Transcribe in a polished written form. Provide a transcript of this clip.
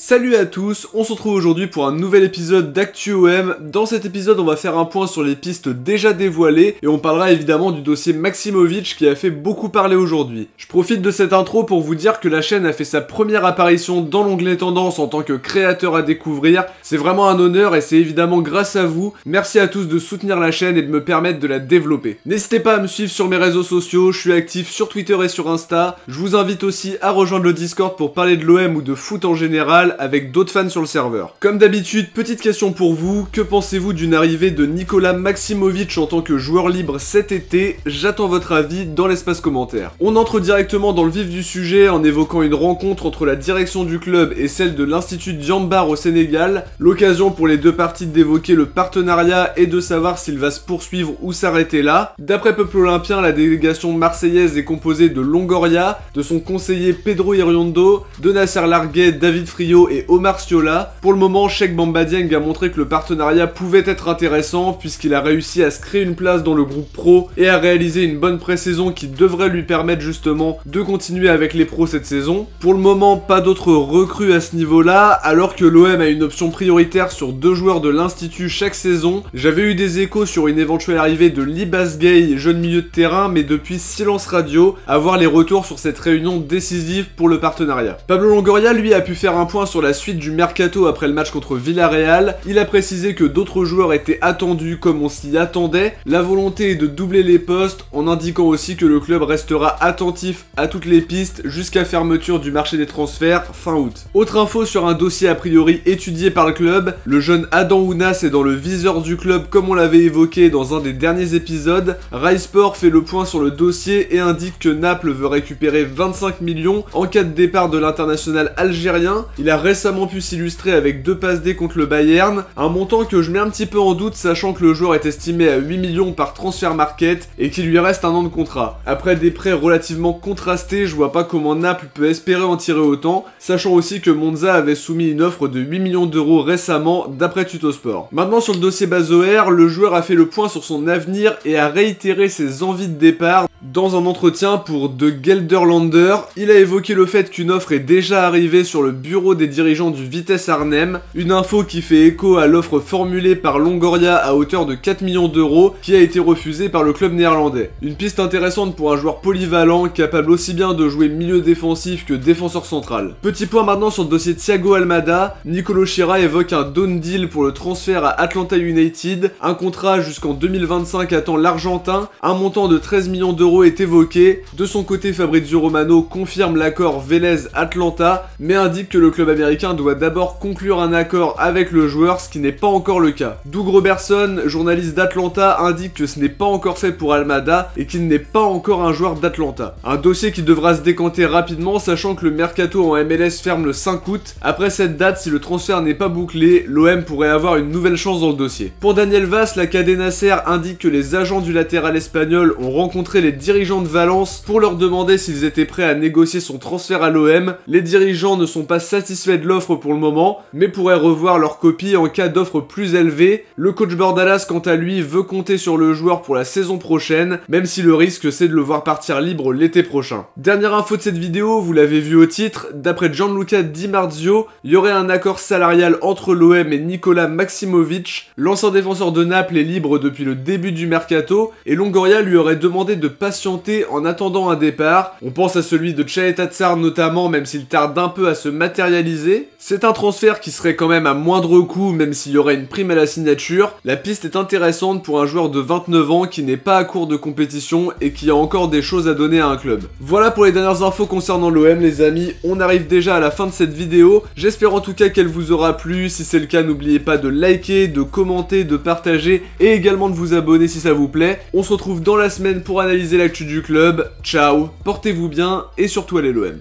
Salut à tous, on se retrouve aujourd'hui pour un nouvel épisode d'ActuOM. Dans cet épisode, on va faire un point sur les pistes déjà dévoilées et on parlera évidemment du dossier Maksimovic qui a fait beaucoup parler aujourd'hui. Je profite de cette intro pour vous dire que la chaîne a fait sa première apparition dans l'onglet Tendance en tant que créateur à découvrir. C'est vraiment un honneur et c'est évidemment grâce à vous. Merci à tous de soutenir la chaîne et de me permettre de la développer. N'hésitez pas à me suivre sur mes réseaux sociaux, je suis actif sur Twitter et sur Insta. Je vous invite aussi à rejoindre le Discord pour parler de l'OM ou de foot en général avec d'autres fans sur le serveur. Comme d'habitude, petite question pour vous, que pensez-vous d'une arrivée de Nikola Maksimovic en tant que joueur libre cet été? J'attends votre avis dans l'espace commentaire. On entre directement dans le vif du sujet en évoquant une rencontre entre la direction du club et celle de l'Institut Diambar au Sénégal, l'occasion pour les deux parties d'évoquer le partenariat et de savoir s'il va se poursuivre ou s'arrêter là. D'après Peuple Olympien, la délégation marseillaise est composée de Longoria, de son conseiller Pedro Iriondo, de Nasser Larguet, David Friot et Omar Siola. Pour le moment, Cheikh Bamba Dieng a montré que le partenariat pouvait être intéressant puisqu'il a réussi à se créer une place dans le groupe pro et à réaliser une bonne pré-saison qui devrait lui permettre justement de continuer avec les pros cette saison. Pour le moment, pas d'autres recrues à ce niveau-là, alors que l'OM a une option prioritaire sur deux joueurs de l'Institut chaque saison. J'avais eu des échos sur une éventuelle arrivée de Libas Gay, jeune milieu de terrain, mais depuis silence radio, à voir les retours sur cette réunion décisive pour le partenariat. Pablo Longoria, lui, a pu faire un point sur la suite du mercato après le match contre Villarreal. Il a précisé que d'autres joueurs étaient attendus comme on s'y attendait. La volonté est de doubler les postes en indiquant aussi que le club restera attentif à toutes les pistes jusqu'à fermeture du marché des transferts fin août. Autre info sur un dossier a priori étudié par le club, le jeune Adam Ounas est dans le viseur du club comme on l'avait évoqué dans un des derniers épisodes. Rai Sport fait le point sur le dossier et indique que Naples veut récupérer 25 millions en cas de départ de l'international algérien. Il a récemment pu s'illustrer avec 2 passes D contre le Bayern, un montant que je mets un petit peu en doute sachant que le joueur est estimé à 8 millions par transfert market et qu'il lui reste un an de contrat. Après des prêts relativement contrastés, je vois pas comment Naples peut espérer en tirer autant, sachant aussi que Monza avait soumis une offre de 8 millions d'euros récemment d'après Tuttosport. Maintenant sur le dossier Bazoer, le joueur a fait le point sur son avenir et a réitéré ses envies de départ dans un entretien pour De Gelderlander. Il a évoqué le fait qu'une offre est déjà arrivée sur le bureau des dirigeants du Vitesse Arnhem, une info qui fait écho à l'offre formulée par Longoria à hauteur de 4 millions d'euros qui a été refusée par le club néerlandais. Une piste intéressante pour un joueur polyvalent, capable aussi bien de jouer milieu défensif que défenseur central. Petit point maintenant sur le dossier Thiago Almada, Nicolo Schira évoque un done deal pour le transfert à Atlanta United, un contrat jusqu'en 2025 attend l'Argentin, un montant de 13 millions d'euros est évoqué. De son côté, Fabrizio Romano confirme l'accord Vélez-Atlanta, mais indique que le club américain doit d'abord conclure un accord avec le joueur, ce qui n'est pas encore le cas. Doug Robertson, journaliste d'Atlanta, indique que ce n'est pas encore fait pour Almada et qu'il n'est pas encore un joueur d'Atlanta. Un dossier qui devra se décanter rapidement, sachant que le mercato en MLS ferme le 5 août. Après cette date, si le transfert n'est pas bouclé, l'OM pourrait avoir une nouvelle chance dans le dossier. Pour Daniel Vaz, la Cadena Nasser indique que les agents du latéral espagnol ont rencontré les dirigeants de Valence pour leur demander s'ils étaient prêts à négocier son transfert à l'OM. Les dirigeants ne sont pas satisfaits de l'offre pour le moment, mais pourraient revoir leur copie en cas d'offre plus élevée. Le coach Bordalas, quant à lui, veut compter sur le joueur pour la saison prochaine, même si le risque c'est de le voir partir libre l'été prochain. Dernière info de cette vidéo, vous l'avez vu au titre, d'après Gianluca Di Marzio, il y aurait un accord salarial entre l'OM et Nikola Maksimovic. L'ancien défenseur de Naples est libre depuis le début du mercato, et Longoria lui aurait demandé de patienter en attendant un départ. On pense à celui de Chaeta Tsar notamment, même s'il tarde un peu à se matérialiser. C'est un transfert qui serait quand même à moindre coût, même s'il y aurait une prime à la signature. La piste est intéressante pour un joueur de 29 ans qui n'est pas à court de compétition et qui a encore des choses à donner à un club. Voilà pour les dernières infos concernant l'OM les amis, on arrive déjà à la fin de cette vidéo. J'espère en tout cas qu'elle vous aura plu, si c'est le cas n'oubliez pas de liker, de commenter, de partager et également de vous abonner si ça vous plaît. On se retrouve dans la semaine pour analyser l'actu du club. Ciao, portez-vous bien et surtout allez l'OM.